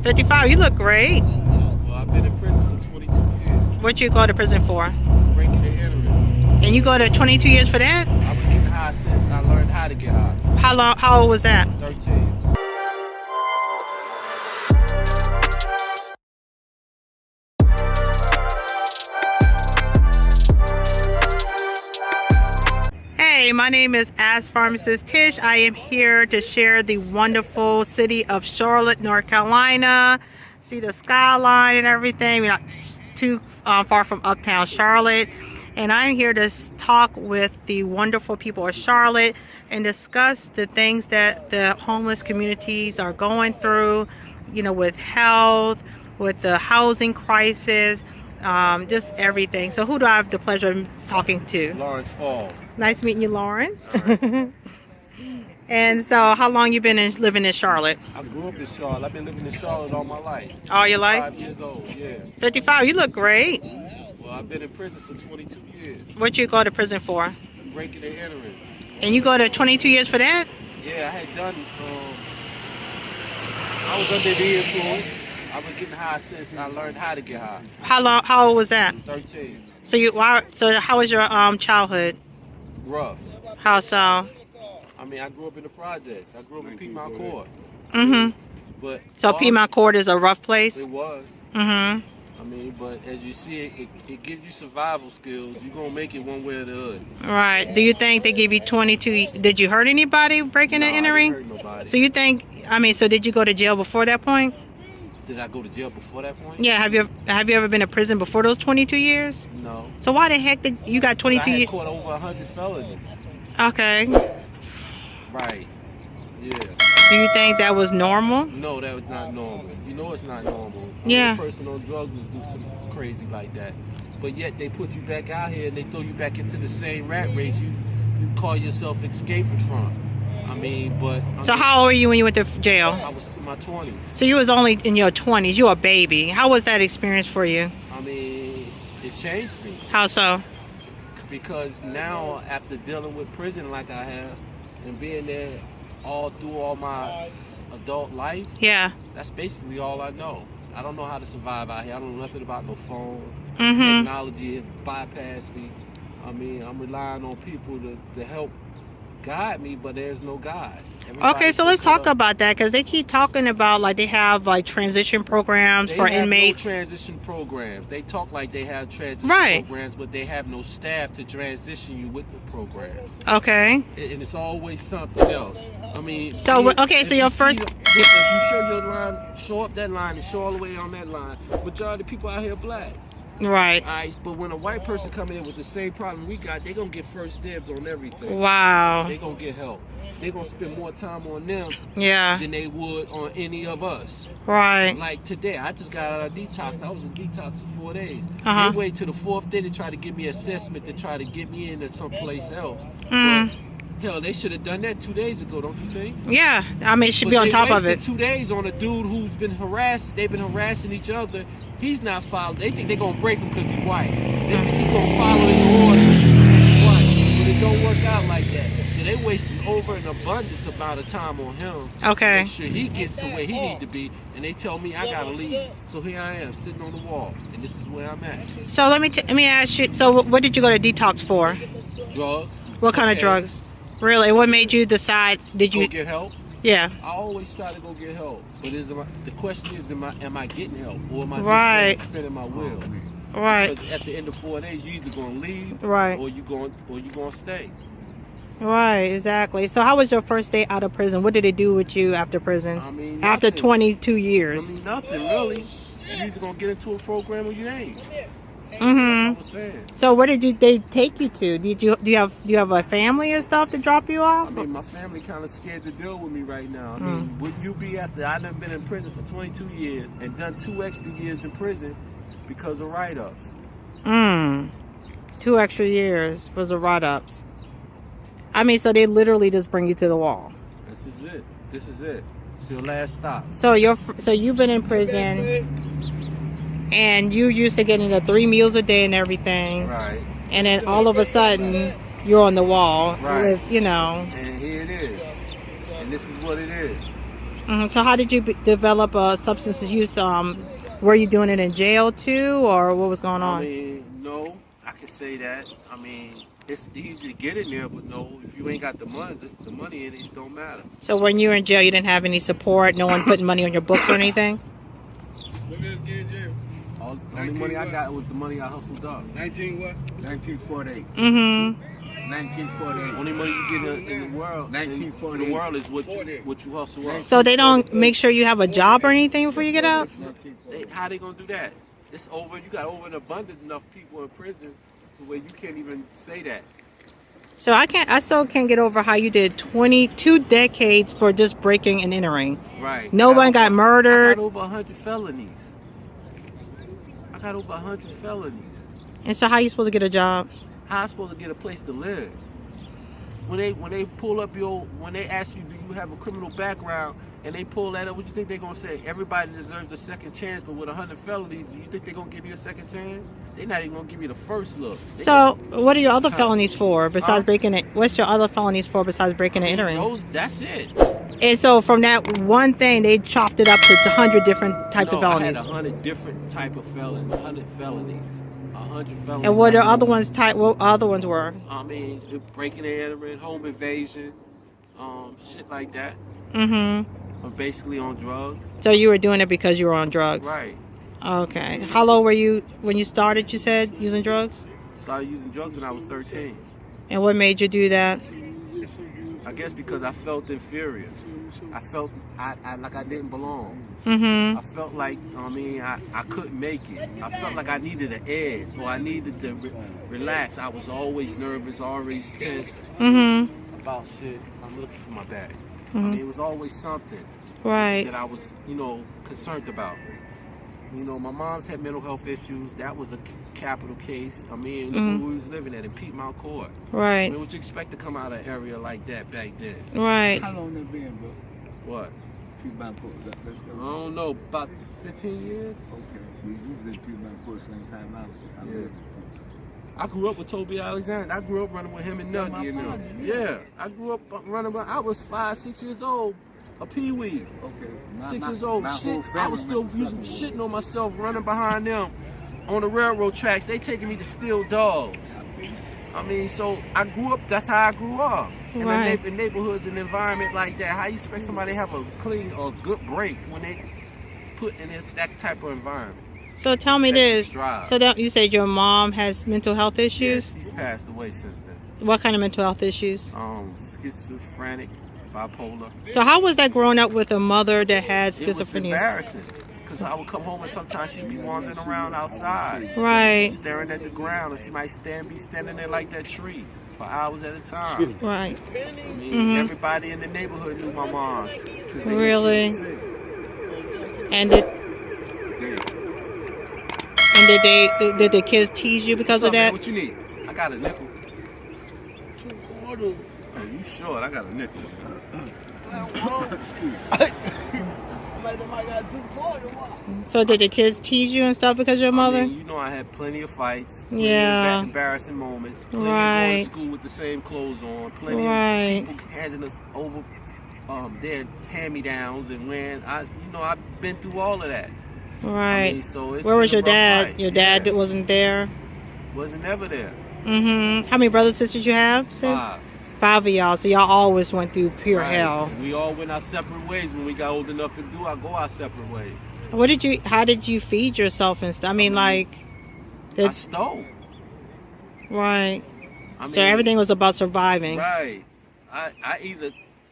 55. You look great. Well, I've been in prison for 22 years. What you go to prison for? Breaking and entering. And you go to 22 years for that? I've been getting high since I learned how to get high. How old was that? 13. Hey, my name is Pharmacist Tish. I am here to share the wonderful city of Charlotte, North Carolina. See the skyline and everything. We're not too far from uptown Charlotte. And I'm here to talk with the wonderful people of Charlotte and discuss the things that the homeless communities are going through, you know, with health, with the housing crisis, just everything. So who do I have the pleasure of talking to? Lawrence Falls. Nice meeting you, Lawrence. Right. And so how long you been living in Charlotte? I grew up in Charlotte. I've been living in Charlotte all my life. All your life? 5 years old, yeah. 55. You look great. Well, I've been in prison for 22 years. What you go to prison for? Breaking and entering. And you go to 22 years for that? Yeah, I had done, I was under the influence. I've been getting high since I learned how to get high. How old was that? 13. So how was your childhood? Rough. How so? I mean, I grew up in the projects. I grew up in Piedmont Court. Mm-hmm. But So Piedmont Court is a rough place? It was. Mm-hmm. I mean, but as you see, it gives you survival skills. You're going to make it one way or the other. Right. Do you think they give you 22? Did you hurt anybody breaking and entering? I didn't hurt nobody. So you think, so did you go to jail before that point? Did I go to jail before that point? Yeah. Have you ever been to prison before those 22 years? No. So why the heck did you got 22 I had years? caught over 100 felonies. Okay. Right. Yeah. Do you think that was normal? No, that was not normal. You know it's not normal. Yeah. A person on drugs would do something crazy like that. But yet they put you back out here and they throw you back into the same rat race you call yourself escaping from. I mean, but... So how old were you when you went to jail? I was in my 20s. So you was only in your 20s. You were a baby. How was that experience for you? I mean, it changed me. How so? Because now, after dealing with prison like I have, and being there all through all my adult life, Yeah. that's basically all I know. I don't know how to survive out here. I don't know nothing about no phone. Mm-hmm. Technology has bypassed me. I mean, I'm relying on people to help guide me, but there's no guide. Okay, so let's talk about that, because they keep talking about like they have like transition programs for inmates. No transition programs. They talk like they have transition programs, but they have no staff to transition you with the programs. Okay. And it's always something else. I mean, so okay, so your first. If you show your line, show up that line and show all the way on that line. Majority of the people out here are black. Right. All right, but when a white person come in with the same problem we got, they're going to get first dibs on everything. Wow. They're going to get help. They're going to spend more time on them than they would on any of us. Right. Like today, I just got out of detox. I was in detox for 4 days. Uh-huh. They wait till the 4th day to try to give me assessment to try to get me into someplace else. Mm. Hell, they should have done that 2 days ago, don't you think? Yeah, I mean, it should be on top of it. 2 days on a dude who's been harassed. They've been harassing each other. He's not following. They think they're going to break him because he's white. They think he's going to follow his orders because he's white. But it don't work out like that. So they wasting over an abundance amount of time on him. Okay. To make sure he gets to where he need to be. And they tell me I got to leave. So here I am, sitting on the wall. And this is where I'm at. So let me ask you, so what did you go to detox for? Drugs. What kind of drugs? Really? What made you decide? Did you go get help? Yeah. I always try to go get help, but the question is, am I getting help, or am I just spinning my wheels? Right. Because at the end of 4 days, you either gonna leave, right, or you gonna stay. Right. Exactly. So how was your first day out of prison? What did they do with you after prison? I mean, after nothing. 22 years. I mean, nothing really. You either gonna get into a program or you ain't. Mm-hmm. I was saying. So where did they take you to? Do you have a family or stuff to drop you off? I mean, my family kind of scared to deal with me right now. I mean, would you be after I done been in prison for 22 years and done 2 extra years in prison because of write-ups? 2 extra years for the write-ups. I mean, so they literally just bring you to the wall. This is it. This is it. It's your last stop. So you've been in prison. And you used to getting the 3 meals a day and everything. Right. And then all of a sudden, you're on the wall. Right. With, And here it is. And this is what it is. So how did you develop a substance use? Were you doing it in jail too, or what was going on? I mean, no, I can say that. I mean, it's easy to get in there, but no, if you ain't got the money in it, it don't matter. So when you were in jail, you didn't have any support, no one putting money on your books or anything? All the only money I got was the money I hustled up. 1948. 1948. Only money you get in the world, 1948. in the world is what you hustle up. So they don't make sure you have a job or anything before you get out? How they gonna do that? It's over. You got over and abundant enough people in prison to where you can't even say that. So I still can't get over how you did 22 decades for just breaking and entering. Right. No one got murdered. I got over 100 felonies. And so how are you supposed to get a job? How I supposed to get a place to live? When they pull up when they ask you, do you have a criminal background, and they pull that up, what you think they're gonna say? Everybody deserves a second chance, but with 100 felonies, do you think they're gonna give you a second chance? They're not even gonna give you the first look. So what are your other felonies for besides breaking it? What's your other felonies for besides breaking and entering? That's it. And so from that one thing, they chopped it up to 100 different types of felonies. I had 100 different type of felonies, 100 felonies. 100 felonies. And what are other ones what other ones were? I mean, breaking and entering, home invasion, shit like that. I'm basically on drugs. So you were doing it because you were on drugs? Right. Okay. How old were you when you started, you said, using drugs? Started using drugs when I was 13. And what made you do that? I guess because I felt inferior. I felt like I didn't belong. I felt like, I couldn't make it. I felt like I needed an edge, or I needed to relax. I was always nervous, always tense about shit. I'm looking for my bag. I mean, it was always something that I was, concerned about. My mom's had mental health issues. That was a capital case. I mean, we was living at in Piedmont Court. Right. I mean, what you expect to come out of an area like that back then? Right. How long that been, bro? What? Piedmont Court. I don't know, about 15 years. Okay. We was at Piedmont Court same time I lived. I grew up with Toby Alexander. I grew up running with him and Nuggy and them. Yeah, I grew up running with. I was 5, 6 years old, a peewee. Okay. 6 years old. Shit, I was still shitting on myself, running behind them on the railroad tracks. They taking me to steal dogs. I mean, so I grew up. That's how I grew up. In the neighborhoods and environment like that. How you expect somebody to have a clean or good break when they put in that type of environment? So tell me this. So you said your mom has mental health issues? Yes, she's passed away since then. What kind of mental health issues? Schizophrenic, bipolar. So how was that growing up with a mother that had schizophrenia? It was embarrassing. Because I would come home and sometimes she'd be wandering around outside. Right. Staring at the ground. Or she might be standing there like that tree for hours at a time. Right. I mean, everybody in the neighborhood knew my mom. Really? And did the kids tease you because of that? Man, what you need? I got a nickel. 2 quarters. Oh, you short? I got a nickel. So did the kids tease you and stuff because of your mother? I mean, I had plenty of fights. Plenty of embarrassing moments. Plenty of going to school with the same clothes on. Plenty of people handing us over their hand-me-downs and when I've been through all of that. Right. I mean, so it's where was your dad? Life. Your dad wasn't there? Wasn't ever there. How many brothers and sisters you have? 5. 5 of y'all. So y'all always went through pure hell. We all went our separate ways. When we got old enough to go our separate ways. How did you feed yourself and stuff? I stole. Right. So everything was about surviving. Right. I either,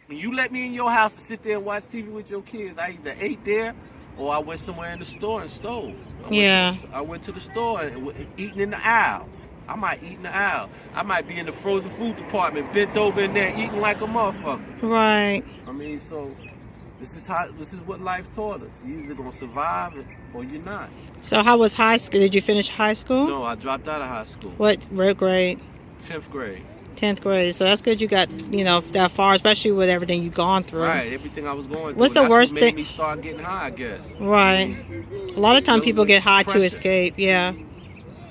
when you let me in your house to sit there and watch TV with your kids, I either ate there or I went somewhere in the store and stole. I went to the store and eating in the aisles. I might eat in the aisle. I might be in the frozen food department, bent over in there, eating like a motherfucker. Right. I mean, so this is what life taught us. You're either gonna survive it or you're not. So how was high school? Did you finish high school? No, I dropped out of high school. What grade? 10th grade. 10th grade. So that's good you got, that far, especially with everything you've gone through. Right, everything I was going through. What's the worst thing? Made me start getting high, I guess. Right. A lot of times people get high to escape, yeah.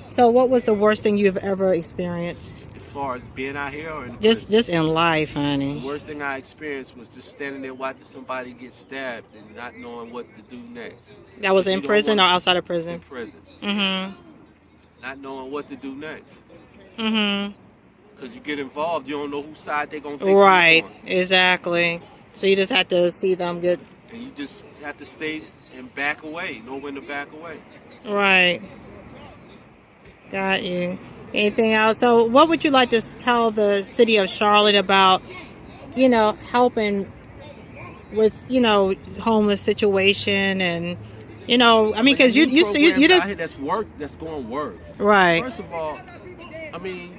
So what was the worst thing you've ever experienced? far as being out here or in the Just in life, The honey. worst thing I experienced was just standing there watching somebody get stabbed and not knowing what to do next. That was You in don't prison or wanna- outside of In prison? prison. Mm-hmm. Not knowing what to do next. Mm-hmm. Because you get involved, you don't know whose side they're going to take Right. you on. Exactly. So you just have to see them get... And you just have to stay and back away. Know when to back away. Right. Got you. Anything else? So what would you like to tell the city of Charlotte about, you know, helping with, you know, homeless situation and, you know, I mean, because you just... out here that's going to work. Right. First of all, I mean,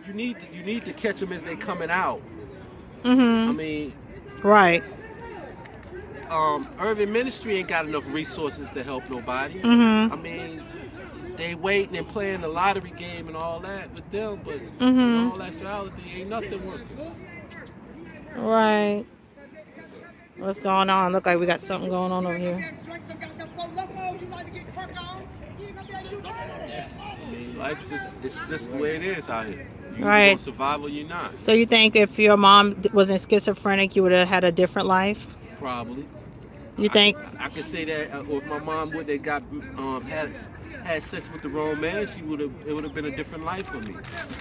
you need to catch them as they coming out. Mm-hmm. I mean, right. Urban Ministry ain't got enough resources to help nobody. Mm-hmm. I mean, they waiting and playing the lottery game and all that with them, but Mm-hmm. in all actuality, ain't nothing working. Right. What's going on? Look like we got something going on over here. I mean, it's just the way it is out here. You Right. gonna survive or you're not. So you think if your mom wasn't schizophrenic, you would have had a different life? Probably. You think? I could say that if my mom would have got had sex with the wrong man, it would have been a different life for me.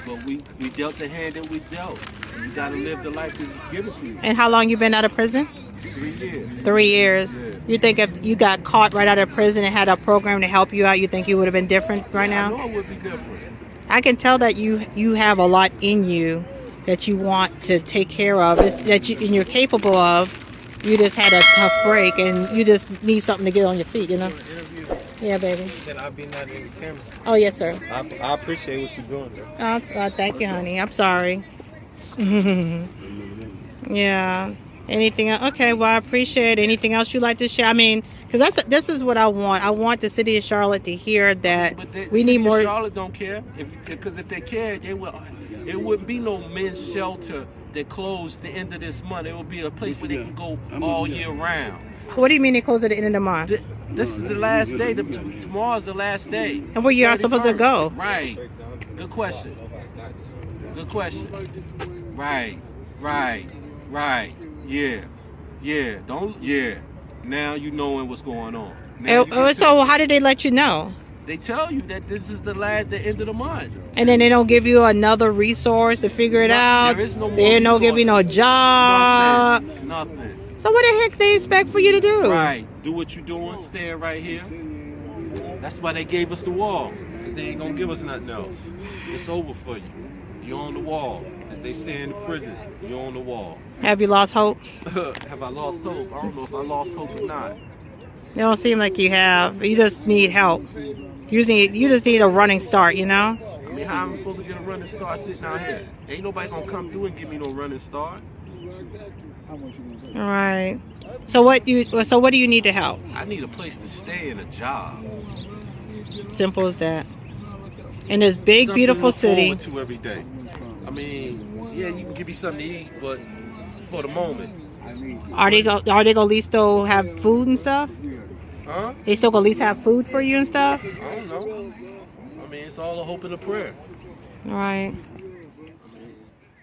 But we dealt the hand that we dealt. And you gotta live the life that's given to you. And how long you been out of prison? 3 years. 3 years. Yeah. You think if you got caught right out of prison and had a program to help you out, you think you would have been different right Yeah, now? I know it would be different. I can tell that you have a lot in you that you want to take care of, and you're capable of. You just had a tough break, and you just need something to get on your feet, you know? Interview, Yeah, baby. then I'll be not in the camera. Oh, yes, sir. I appreciate what you're doing there. Oh, thank you, honey. I'm sorry. Yeah. Anything else? Okay, well, I appreciate it. Anything else you'd like to share? I mean, because this is what I want. I want the city of Charlotte to hear that But the we city need of more. Charlotte don't care because if they cared, it wouldn't be no men's shelter that closed the end of this month. It would be a place where they can go all year round. What do you mean they close at the end of the month? This is the last day. Tomorrow's the last day. And where you are supposed to 31st. go? Right. Good question. Good question. Right. Yeah. Yeah. Now you knowing what's going on. Now you can So how did they let you know? They tell you that this is the end of the month. And then they don't give you another resource to figure it out. There is no more They don't give you no resources. job. Nothing. So what the heck they expect for you to do? Right. Do what you're doing. Stay right here. That's why they gave us the wall. They ain't gonna give us nothing else. It's over for you. You're on the wall. As they say in the prison, you're on the wall. Have you lost hope? Have I lost hope? I don't know if I lost hope or not. It don't seem like you have. You just need help. You just need a running start, you know? I mean, how am I supposed to get a running start sitting out here? Ain't nobody gonna come through and give me no running start. All right. So what do you need to help? I need a place to stay and a job. Simple as that. In this big, Something beautiful to look city. forward to every day. I mean, yeah, you can give me something to eat, but for the moment. Are they gonna at least still have food and stuff? Huh? They still gonna at least have food for you and stuff? I don't know. I mean, it's all a hope and a prayer. All right.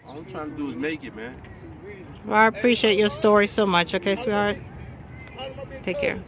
All I'm trying to do is make it, man. Well, I appreciate your story so much. Okay, sweetheart? Take care.